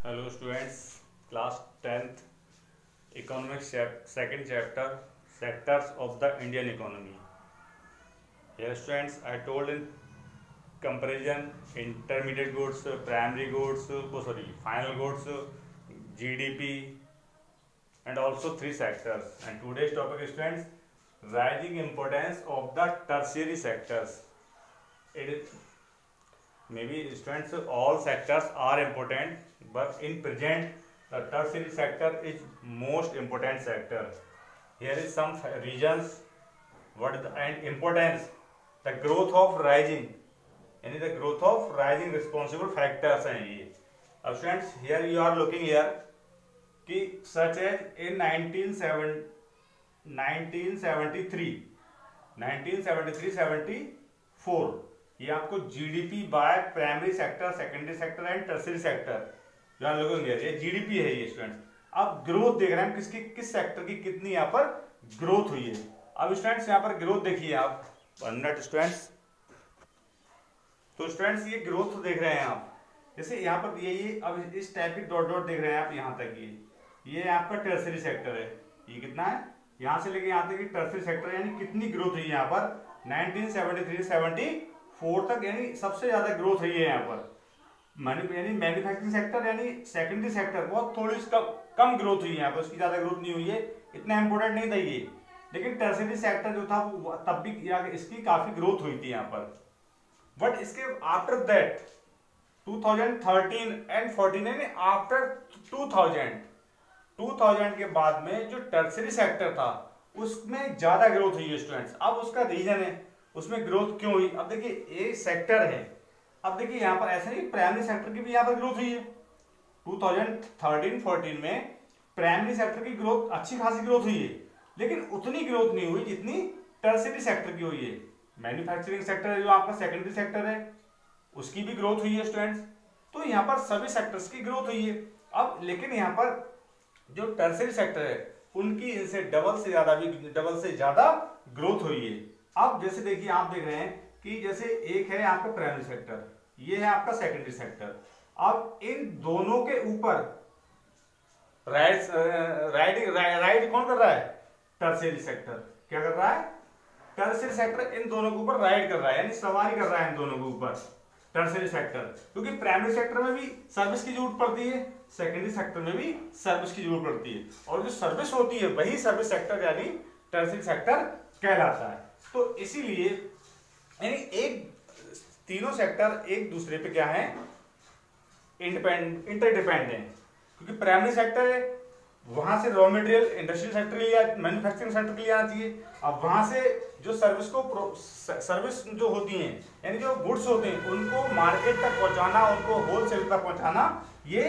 Hello students, class 10th, economics second chapter, sectors of the Indian economy. Here students, I told in comparison intermediate goods, primary goods, final goods, GDP and also three sectors. And today's topic students, rising importance of the tertiary sectors. It is maybe students all sectors are important, but in present the tertiary sector is most important sector. Here is some reasons what is the and importance, the growth of rising, यानी the growth of rising responsible factors हैं ये. अब students here you are looking here कि such as in 1973-74 ये आपको GDP by primary sector, secondary sector and tertiary sector जो हम लोग ये जीडीपी है ये स्टूडेंट्स. अब ग्रोथ देख रहे हैं किसकी, किस सेक्टर की कितनी यहाँ पर ग्रोथ हुई है. अब स्टूडेंट्स यहाँ पर ग्रोथ देखिए आप 1 मिनट स्टूडेंट्स. तो स्टूडेंट्स ये ग्रोथ देख रहे हैं आप, जैसे यहाँ पर ये अब इस टाइप की डॉट डॉट देख रहे हैं आप यहाँ तक ये आपका टर्शियरी सेक्टर है. ये कितना है यहाँ से लेके यहाँ तक टर्शियरी सेक्टर यानी कितनी ग्रोथ हुई है यहाँ पर 1973-74 तक, यानी सबसे ज्यादा ग्रोथ हुई है यहाँ पर. यानी मैन्युफैक्चरिंग सेक्टर यानी सेकेंडरी सेक्टर बहुत थोड़ी कम ग्रोथ हुई है यहाँ पर, उसकी ज्यादा ग्रोथ नहीं हुई है, इतना इंपोर्टेंट नहीं था ये. लेकिन टर्शियरी सेक्टर जो था वो तब भी इसकी काफी ग्रोथ हुई थी यहाँ पर. बट इसके आफ्टर दैट 2013 एंड 14 यानी आफ्टर 2000 के बाद में जो टर्शियरी सेक्टर था उसमें ज्यादा ग्रोथ हुई है स्टूडेंट्स. अब उसका रीजन है उसमें ग्रोथ क्यों हुई. अब देखिए ये सेक्टर है, अब देखिए यहाँ पर ऐसा नहीं प्राइमरी सेक्टर की भी यहाँ पर ग्रोथ हुई है. 2013-14 में प्राइमरी सेक्टर की ग्रोथ अच्छी खासी ग्रोथ हुई है, लेकिन उतनी ग्रोथ नहीं हुई जितनी टर्शियरी सेक्टर की हुई है. मैन्युफैक्चरिंग सेक्टर जो आपका सेकेंडरी सेक्टर है उसकी भी ग्रोथ हुई है स्टूडेंट्स. तो यहाँ पर सभी सेक्टर्स की ग्रोथ हुई है. अब लेकिन यहाँ पर जो टर्शियरी सेक्टर है उनकी इनसे डबल से ज्यादा ग्रोथ हुई है. अब जैसे देखिए आप देख रहे हैं कि जैसे एक है आपका प्राइमरी सेक्टर, ये है आपका सेकेंडरी सेक्टर. अब इन दोनों के ऊपर राइड कौन कर रहा है, टर्शियरी सेक्टर. क्या कर रहा है, टर्शियरी सेक्टर इन दोनों के ऊपर राइड कर रहा है यानी सवारी कर रहा है इन दोनों के ऊपर टर्शियरी सेक्टर. क्योंकि प्राइमरी सेक्टर में भी सर्विस की जरूरत पड़ती है, सेकेंडरी सेक्टर में भी सर्विस की जरूरत पड़ती है, और जो सर्विस होती है वही सर्विस सेक्टर यानी टर्शियरी सेक्टर कहलाता है. तो इसीलिए यानी तीनों सेक्टर एक दूसरे पे क्या है, इंटरडिपेंडेंट है. क्योंकि प्राइमरी सेक्टर है वहां से रॉ मटेरियल इंडस्ट्रियल सेक्टर के लिए, मैन्युफैक्चरिंग सेक्टर के लिए आना चाहिए. अब वहां से जो सर्विस जो होती हैं यानी जो गुड्स होते हैं उनको मार्केट तक पहुंचाना, उनको होलसेल तक पहुंचाना, ये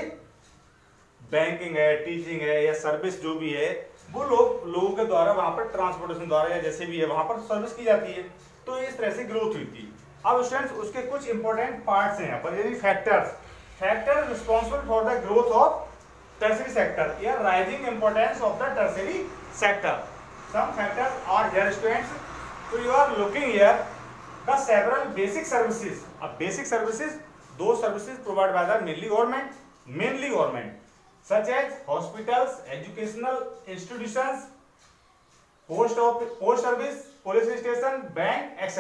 बैंकिंग है, टीचिंग है या सर्विस जो भी है वो लोगों के द्वारा वहां पर ट्रांसपोर्टेशन द्वारा या जैसे भी है वहां पर सर्विस की जाती है. तो इस तरह से ग्रोथ हुई थी. अब स्टूडेंट्स उसके कुछ इंपॉर्टेंट पार्ट्स हैं यहाँ पर, यानी factors responsible for the growth of tertiary sector या rising importance of the tertiary sector. Some factors are here students. तो you are looking here the several basic services. अब बेसिक सर्विसेज, दो services provided by the mainly government such as hospitals, educational institutions, post service, police station, bank, etc.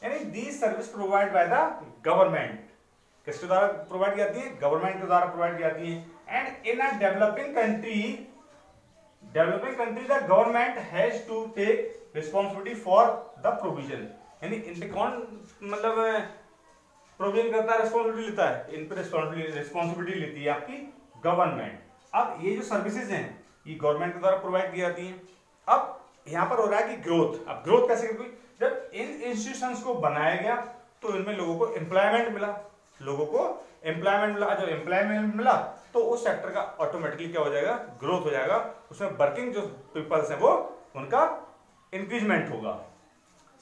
यानी these service provide by the government. किसके द्वारा provide की जाती है, government के द्वारा प्रोवाइड की जाती है. And in a developing country the government has to take responsibility for the provision. यानी इन पे कौन मतलब प्रोविजन करता है, रिस्पॉन्सिबिलिटी लेता है, इन पे रिस्पॉन्सिबिलिटी लेती है आपकी गवर्नमेंट. अब ये जो सर्विसेज हैं ये गवर्नमेंट के द्वारा प्रोवाइड की जाती हैं. अब यहाँ पर हो रहा है कि ग्रोथ. अब ग्रोथ कैसे हुई, जब इन इंस्टीट्यूशंस को बनाया गया तो इनमें लोगों को एम्प्लॉयमेंट मिला. जब एम्प्लॉयमेंट मिला तो उस सेक्टर का ऑटोमेटिकली क्या हो जाएगा, ग्रोथ हो जाएगा. उसमें वर्किंग जो पीपल्स हैं वो उनका इंक्रीजमेंट होगा.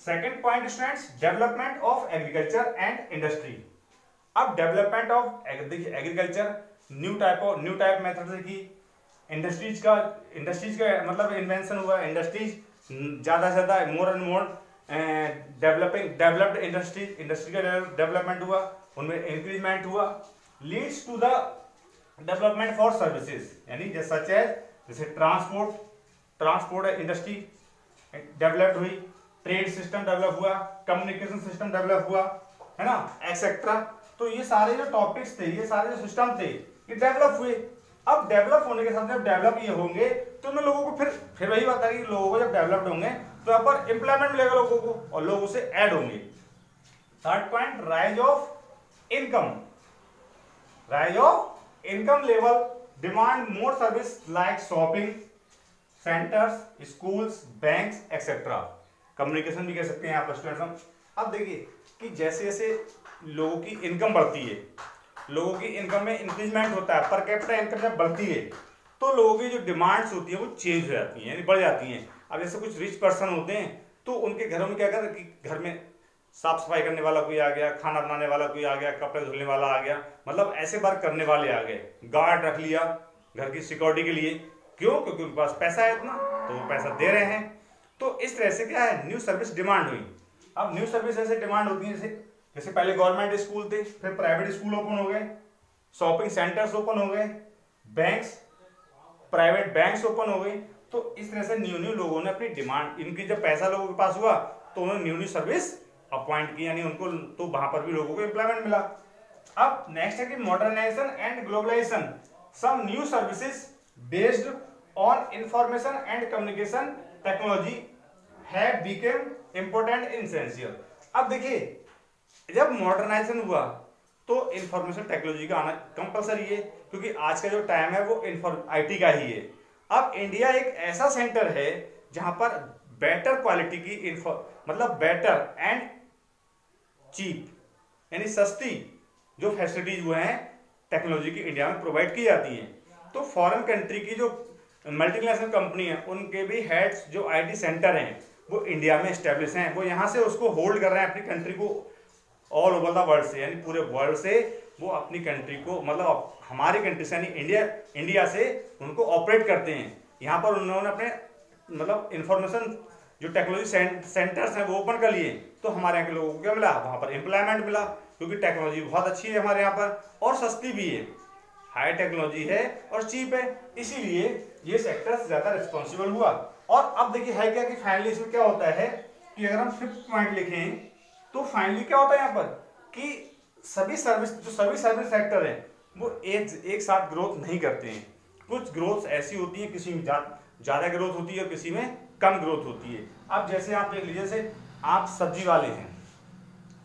Second point students, development of agriculture and industry. अब development of agriculture, new type method से की. इंडस्ट्रीज का मतलब इन्वेंशन हुआ. इंडस्ट्रीज ज्यादा से ज्यादा more and more developed industry का डेवलपमेंट हुआ, उनमें इंक्रीजमेंट हुआ. Leads to the development for services, यानी जैसे ट्रांसपोर्ट इंडस्ट्री डेवलप हुई, ट्रेड सिस्टम डेवलप हुआ, कम्युनिकेशन सिस्टम डेवलप हुआ, है ना, एक्सेट्रा। तो ये सारे जो टॉपिक्स थे, ये सारे जो सिस्टम थे, ये डेवलप हुए। अब डेवलप होने के साथ जब डेवलप ये होंगे तो उन लोगों को फिर वही बात है कि लोगों को जब डेवलप्ड होंगे तो यहाँ पर एम्प्लॉयमेंट मिलेगा लोगों को और लोग उसे ऐड होंगे। Third point, rise of income level, demand more service like shopping centres, schools, banks etcetera. Communication भी कह सकते हैं यहाँ पर स्टूडेंट्स। अब देखिए कि जैसे जैसे लोगों की इनकम बढ़ती है, लोगों की इनकम में इंक्रीजमेंट होता है, पर कैपिटा इनकम जब बढ़ती है तो लोगों की जो डिमांड्स होती है वो चेंज हो जाती हैं, यानी बढ़ जाती हैं। अब जैसे कुछ रिच पर्सन होते हैं तो उनके घरों में क्या करते हैं कि घर में साफ सफाई करने वाला कोई आ गया, खाना बनाने वाला कोई आ गया, कपड़े धुलने वाला आ गया, मतलब ऐसे वर्क करने वाले आ गए, गार्ड रख लिया घर की सिक्योरिटी के लिए। क्यों? क्योंकि उनके पास पैसा है इतना, तो वो पैसा दे रहे हैं। तो इस तरह से क्या है, न्यू सर्विस डिमांड हुई। अब न्यू सर्विस ऐसे डिमांड होती है जैसे पहले गवर्नमेंट स्कूल थे, फिर प्राइवेट स्कूल ओपन हो गए, शॉपिंग सेंटर्स ओपन हो गए, प्राइवेट बैंक्स ओपन हो गए। तो इस तरह से न्यू लोगों ने अपनी डिमांड, इनकी जब पैसा लोगों के पास हुआ तो उन्होंने न्यू सर्विस अपॉइंट की, यानी उनको, तो वहां पर भी लोगों को एम्प्लॉयमेंट मिला। अब नेक्स्ट है कि modernisation and globalisation, some new services based on information and communication technology have became important in essential. अब देखिए जब मॉडर्नाइजेशन हुआ तो इंफॉर्मेशन टेक्नोलॉजी का आना कंपलसरी है, क्योंकि आज का जो टाइम है वो आईटी का ही है। अब इंडिया एक ऐसा सेंटर है जहां पर बेटर क्वालिटी की मतलब बेटर एंड चीप, यानी सस्ती जो फैसिलिटीज वो हैं टेक्नोलॉजी की इंडिया में प्रोवाइड की जाती हैं। तो फॉरेन कंट्री की जो मल्टीनेशनल कंपनी है उनके भी हेड्स जो आईटी सेंटर हैं वो इंडिया में एस्टेब्लिश हैं, वो यहाँ से उसको होल्ड कर रहे हैं अपनी कंट्री को ऑल ओवर द वर्ल्ड से, यानी पूरे वर्ल्ड से वो अपनी कंट्री को, मतलब हमारी कंट्री से यानी इंडिया से उनको ऑपरेट करते हैं। यहाँ पर उन्होंने अपने मतलब इंफॉर्मेशन जो टेक्नोलॉजी सेंटर्स हैं वो ओपन कर लिए, तो हमारे यहाँ के लोगों को क्या मिला, वहाँ पर एम्प्लॉयमेंट मिला, क्योंकि टेक्नोलॉजी बहुत अच्छी है हमारे यहाँ पर और सस्ती भी है, हाई टेक्नोलॉजी है और चीप है, इसीलिए ये सेक्टर ज़्यादा रिस्पॉन्सिबल हुआ। और अब देखिए है क्या कि फाइनली इसमें क्या होता है कि अगर हम 5th पॉइंट लिखें तो फाइनली क्या होता है यहाँ पर कि सभी सर्विस सेक्टर हैं वो एक साथ ग्रोथ नहीं करते हैं। कुछ ग्रोथ ऐसी होती है, किसी में ज़्यादा ग्रोथ होती है और किसी में कम ग्रोथ होती है। अब जैसे आप देख लीजिए, जैसे आप सब्जी वाले हैं,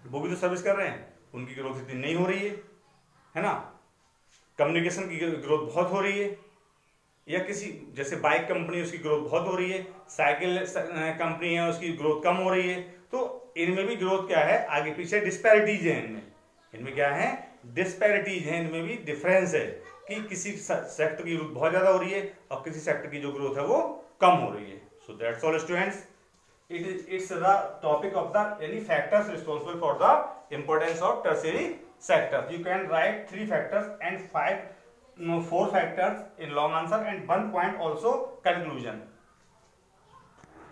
वो भी तो सर्विस कर रहे हैं, उनकी ग्रोथ इतनी नहीं हो रही है ना। कम्युनिकेशन की ग्रोथ बहुत हो रही है, या किसी जैसे बाइक कंपनी उसकी ग्रोथ बहुत हो रही है, साइकिल कंपनी है उसकी ग्रोथ कम हो रही है। तो इनमें भी ग्रोथ क्या है, आगे पीछे डिस्पैरिटीज है, इनमें क्या है, डिस्पैरिटीज है, इनमें भी डिफरेंस है कि किसी सेक्टर की ग्रोथ बहुत ज्यादा हो रही है और किसी सेक्टर की जो ग्रोथ है वो कम हो रही है। So that's all students, it's the topic of the any factors responsible for the importance of tertiary sector. You can write 3 factors and 4 factors in long answer and 1 point also conclusion.